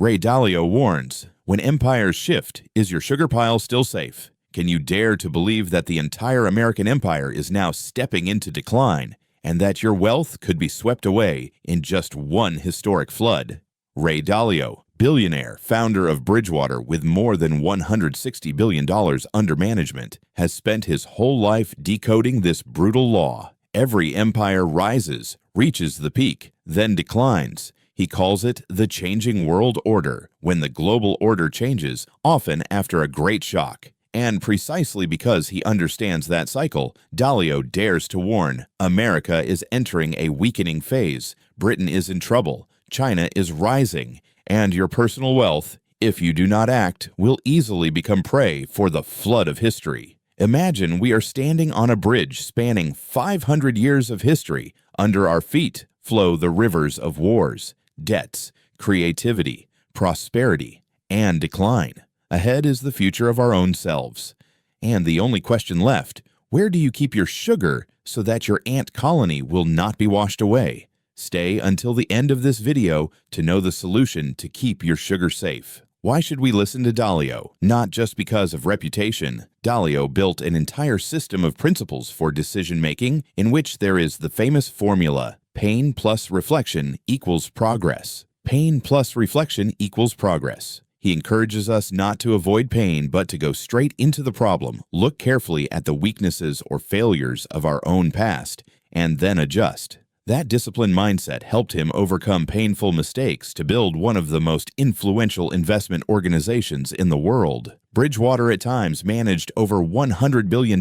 Ray Dalio warns, when empires shift, is your sugar pile still safe? Can you dare to believe that the entire American empire is now stepping into decline and that your wealth could be swept away in just one historic flood? Ray Dalio, billionaire, founder of Bridgewater with more than $160 billion under management, has spent his whole life decoding this brutal law. Every empire rises, reaches the peak, then declines. He calls it the changing world order, when the global order changes, often after a great shock. And precisely because he understands that cycle, Dalio dares to warn, America is entering a weakening phase, Britain is in trouble, China is rising, and your personal wealth, if you do not act, will easily become prey for the flood of history. Imagine we are standing on a bridge spanning 500 years of history. Under our feet flow the rivers of wars, debts, creativity, prosperity, and decline. Ahead is the future of our own selves. And the only question left, where do you keep your sugar so that your ant colony will not be washed away? Stay until the end of this video to know the solution to keep your sugar safe. Why should we listen to Dalio? Not just because of reputation. Dalio built an entire system of principles for decision-making in which there is the famous formula, pain plus reflection equals progress. Pain plus reflection equals progress. He encourages us not to avoid pain, but to go straight into the problem, look carefully at the weaknesses or failures of our own past, and then adjust. That disciplined mindset helped him overcome painful mistakes to build one of the most influential investment organizations in the world. Bridgewater at times managed over $100 billion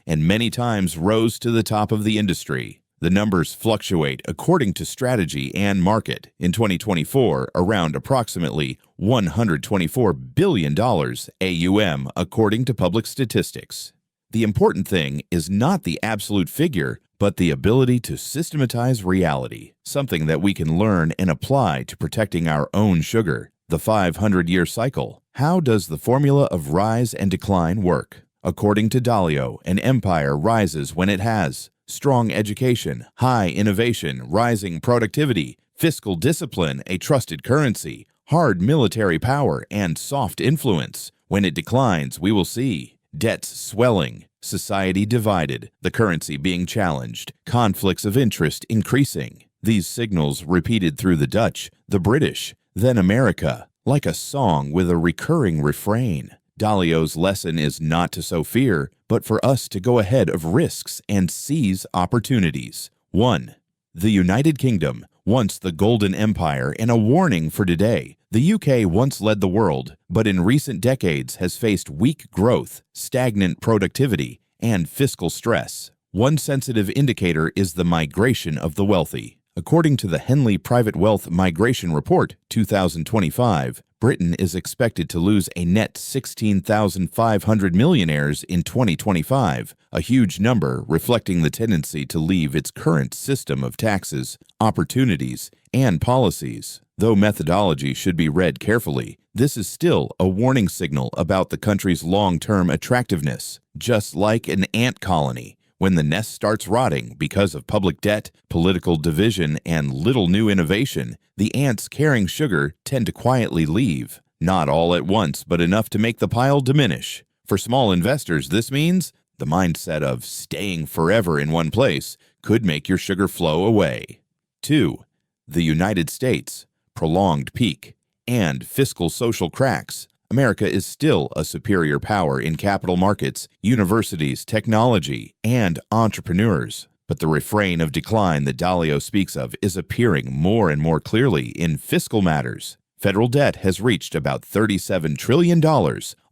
and many times rose to the top of the industry. The numbers fluctuate according to strategy and market. In 2024, around approximately $124 billion AUM, according to public statistics. The important thing is not the absolute figure, but the ability to systematize reality, something that we can learn and apply to protecting our own sugar. The 500-year cycle. How does the formula of rise and decline work? According to Dalio, an empire rises when it has strong education, high innovation, rising productivity, fiscal discipline, a trusted currency, hard military power, and soft influence. When it declines, we will see debts swelling, society divided, the currency being challenged, conflicts of interest increasing. These signals repeated through the Dutch, the British, then America, like a song with a recurring refrain. Dalio's lesson is not to sow fear, but for us to go ahead of risks and seize opportunities. 1. The United Kingdom, once the Golden Empire and a warning for today. The UK once led the world, but in recent decades has faced weak growth, stagnant productivity, and fiscal stress. One sensitive indicator is the migration of the wealthy. According to the Henley Private Wealth Migration Report 2025, Britain is expected to lose a net 16,500 millionaires in 2025, a huge number reflecting the tendency to leave its current system of taxes, opportunities, and policies. Though methodology should be read carefully, this is still a warning signal about the country's long-term attractiveness. Just like an ant colony, when the nest starts rotting because of public debt, political division, and little new innovation, the ants carrying sugar tend to quietly leave. Not all at once, but enough to make the pile diminish. For small investors, this means the mindset of staying forever in one place could make your sugar flow away. 2. The United States, prolonged peak, and fiscal social cracks. America is still a superior power in capital markets, universities, technology, and entrepreneurs. But the refrain of decline that Dalio speaks of is appearing more and more clearly in fiscal matters. Federal debt has reached about $37 trillion,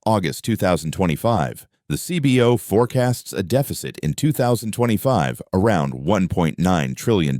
August 2025. The CBO forecasts a deficit in 2025 around $1.9 trillion,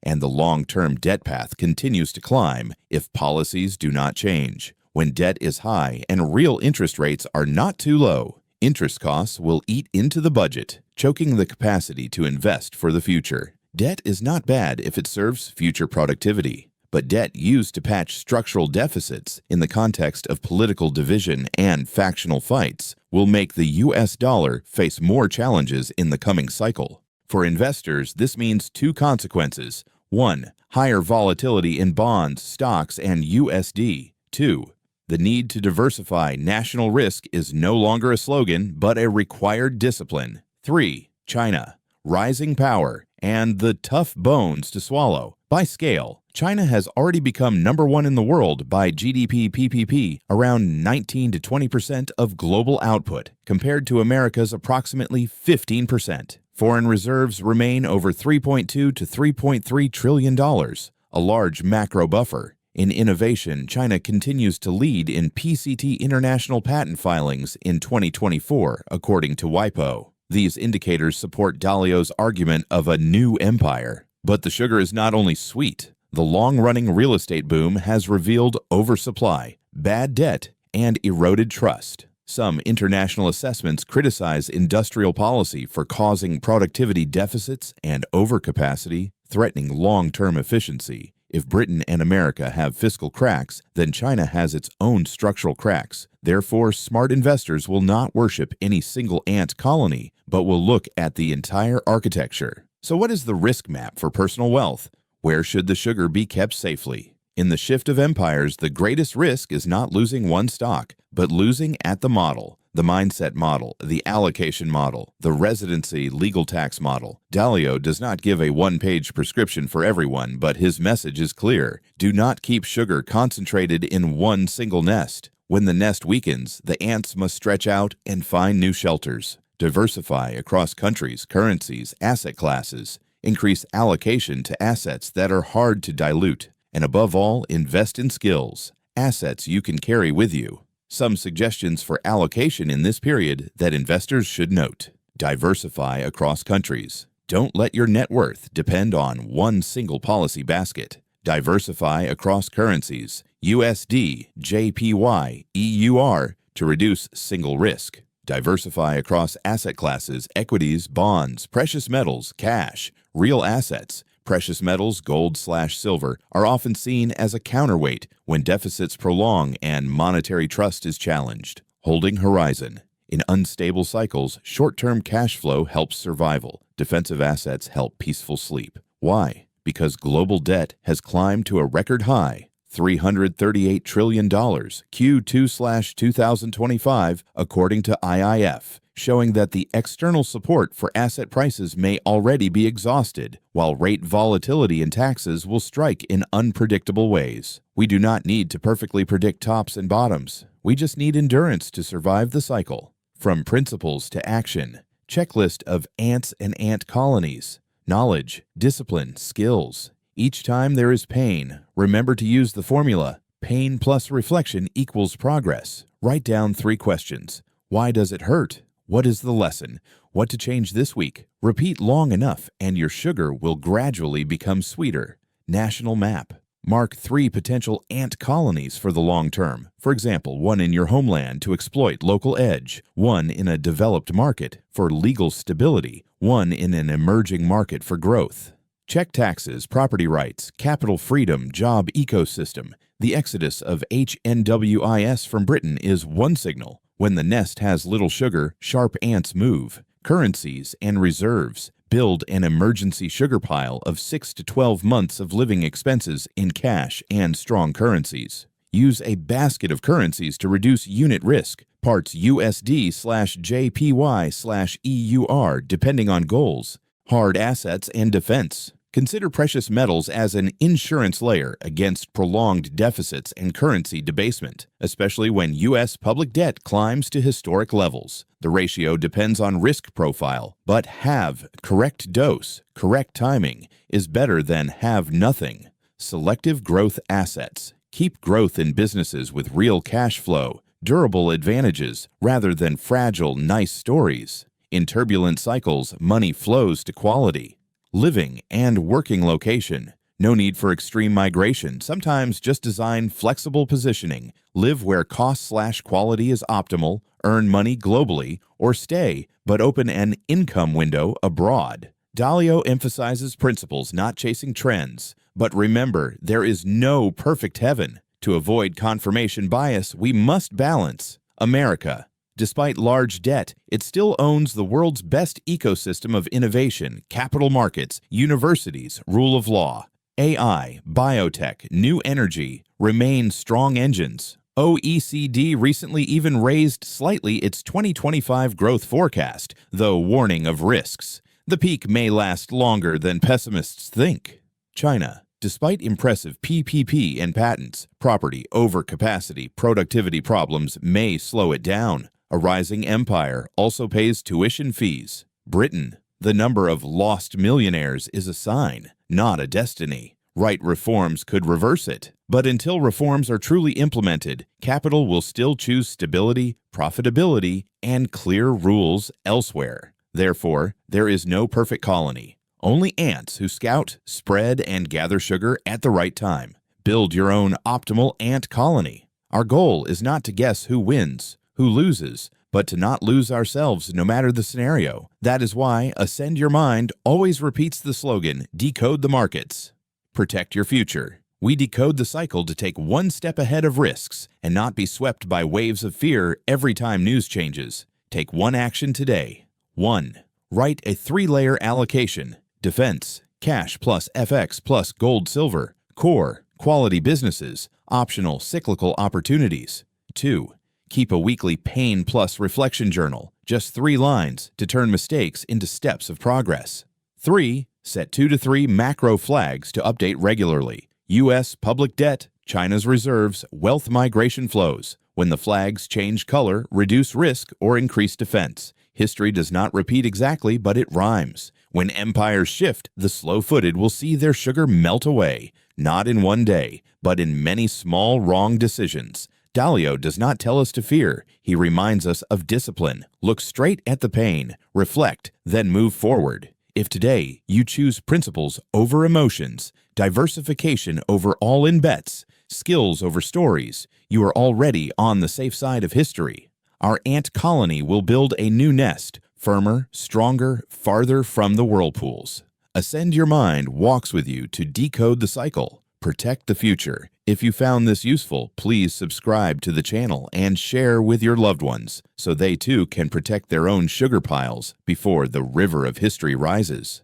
and the long-term debt path continues to climb if policies do not change. When debt is high and real interest rates are not too low, interest costs will eat into the budget, choking the capacity to invest for the future. Debt is not bad if it serves future productivity, but debt used to patch structural deficits in the context of political division and factional fights will make the US dollar face more challenges in the coming cycle. For investors, this means two consequences. 1. Higher volatility in bonds, stocks, and USD. 2. The need to diversify national risk is no longer a slogan, but a required discipline. 3. China, rising power, and the tough bones to swallow. By scale, China has already become number one in the world by GDP PPP, around 19 to 20% of global output, compared to America's approximately 15%. Foreign reserves remain over $3.2 to $3.3 trillion, a large macro buffer. In innovation, China continues to lead in PCT international patent filings in 2024, according to WIPO. These indicators support Dalio's argument of a new empire. But the sugar is not only sweet. The long-running real estate boom has revealed oversupply, bad debt, and eroded trust. Some international assessments criticize industrial policy for causing productivity deficits and overcapacity, threatening long-term efficiency. If Britain and America have fiscal cracks, then China has its own structural cracks. Therefore, smart investors will not worship any single ant colony, but will look at the entire architecture. So what is the risk map for personal wealth? Where should the sugar be kept safely? In the shift of empires, the greatest risk is not losing one stock, but losing at the model. The mindset model, the allocation model, the residency legal tax model. Dalio does not give a one-page prescription for everyone, but his message is clear. Do not keep sugar concentrated in one single nest. When the nest weakens, the ants must stretch out and find new shelters. Diversify across countries, currencies, asset classes. Increase allocation to assets that are hard to dilute. And above all, invest in skills, assets you can carry with you. Some suggestions for allocation in this period that investors should note. Diversify across countries. Don't let your net worth depend on one single policy basket. Diversify across currencies, USD, JPY, EUR, to reduce single risk. Diversify across asset classes, equities, bonds, precious metals, cash, real assets. Precious metals, gold/silver, are often seen as a counterweight when deficits prolong and monetary trust is challenged. Holding horizon. In unstable cycles, short-term cash flow helps survival. Defensive assets help peaceful sleep. Why? Because global debt has climbed to a record high, $338 trillion, Q2/2025, according to IIF, showing that the external support for asset prices may already be exhausted, while rate volatility and taxes will strike in unpredictable ways. We do not need to perfectly predict tops and bottoms. We just need endurance to survive the cycle. From principles to action. Checklist of ants and ant colonies. Knowledge, discipline, skills. Each time there is pain, remember to use the formula, pain plus reflection equals progress. Write down 3 questions. Why does it hurt? What is the lesson? What to change this week? Repeat long enough and your sugar will gradually become sweeter. National map. Mark 3 potential ant colonies for the long term. For example, 1 in your homeland to exploit local edge, 1 in a developed market for legal stability, 1 in an emerging market for growth. Check taxes, property rights, capital freedom, job ecosystem. The exodus of HNWIS from Britain is one signal. When the nest has little sugar, sharp ants move. Currencies and reserves. Build an emergency sugar pile of 6 to 12 months of living expenses in cash and strong currencies. Use a basket of currencies to reduce unit risk. Parts USD/JPY/EUR depending on goals. Hard assets and defense. Consider precious metals as an insurance layer against prolonged deficits and currency debasement, especially when U.S. public debt climbs to historic levels. The ratio depends on risk profile, but have correct dose, correct timing is better than have nothing. Selective growth assets. Keep growth in businesses with real cash flow, durable advantages, rather than fragile, nice stories. In turbulent cycles, money flows to quality. Living and working location. No need for extreme migration. Sometimes just design flexible positioning. Live where cost/quality is optimal, earn money globally, or stay, but open an income window abroad. Dalio emphasizes principles, not chasing trends. But remember, there is no perfect heaven. To avoid confirmation bias, we must balance. America. Despite large debt, it still owns the world's best ecosystem of innovation, capital markets, universities, rule of law. AI, biotech, new energy remain strong engines. OECD recently even raised slightly its 2025 growth forecast, though warning of risks. The peak may last longer than pessimists think. China. Despite impressive PPP and patents, property overcapacity productivity problems may slow it down. A rising empire also pays tuition fees. Britain. The number of lost millionaires is a sign, not a destiny. Right reforms could reverse it. But until reforms are truly implemented, capital will still choose stability, profitability, and clear rules elsewhere. Therefore, there is no perfect colony. Only ants who scout, spread, and gather sugar at the right time. Build your own optimal ant colony. Our goal is not to guess who wins, who loses, but to not lose ourselves no matter the scenario. That is why Ascend Your Mind always repeats the slogan, decode the markets. Protect your future. We decode the cycle to take one step ahead of risks and not be swept by waves of fear every time news changes. Take one action today. 1. Write a 3-layer allocation. Defense, cash plus FX plus gold silver. Core, quality businesses. Optional cyclical opportunities. 2. Keep a weekly pain plus reflection journal. Just 3 lines to turn mistakes into steps of progress. 3. Set 2 to 3 macro flags to update regularly. U.S. public debt, China's reserves, wealth migration flows. When the flags change color, reduce risk, or increase defense. History does not repeat exactly, but it rhymes. When empires shift, the slow-footed will see their sugar melt away, not in one day, but in many small wrong decisions. Dalio does not tell us to fear. He reminds us of discipline. Look straight at the pain, reflect, then move forward. If today you choose principles over emotions, diversification over all-in bets, skills over stories, you are already on the safe side of history. Our ant colony will build a new nest, firmer, stronger, farther from the whirlpools. Ascend Your Mind walks with you to decode the cycle, protect the future. If you found this useful, please subscribe to the channel and share with your loved ones so they too can protect their own sugar piles before the river of history rises.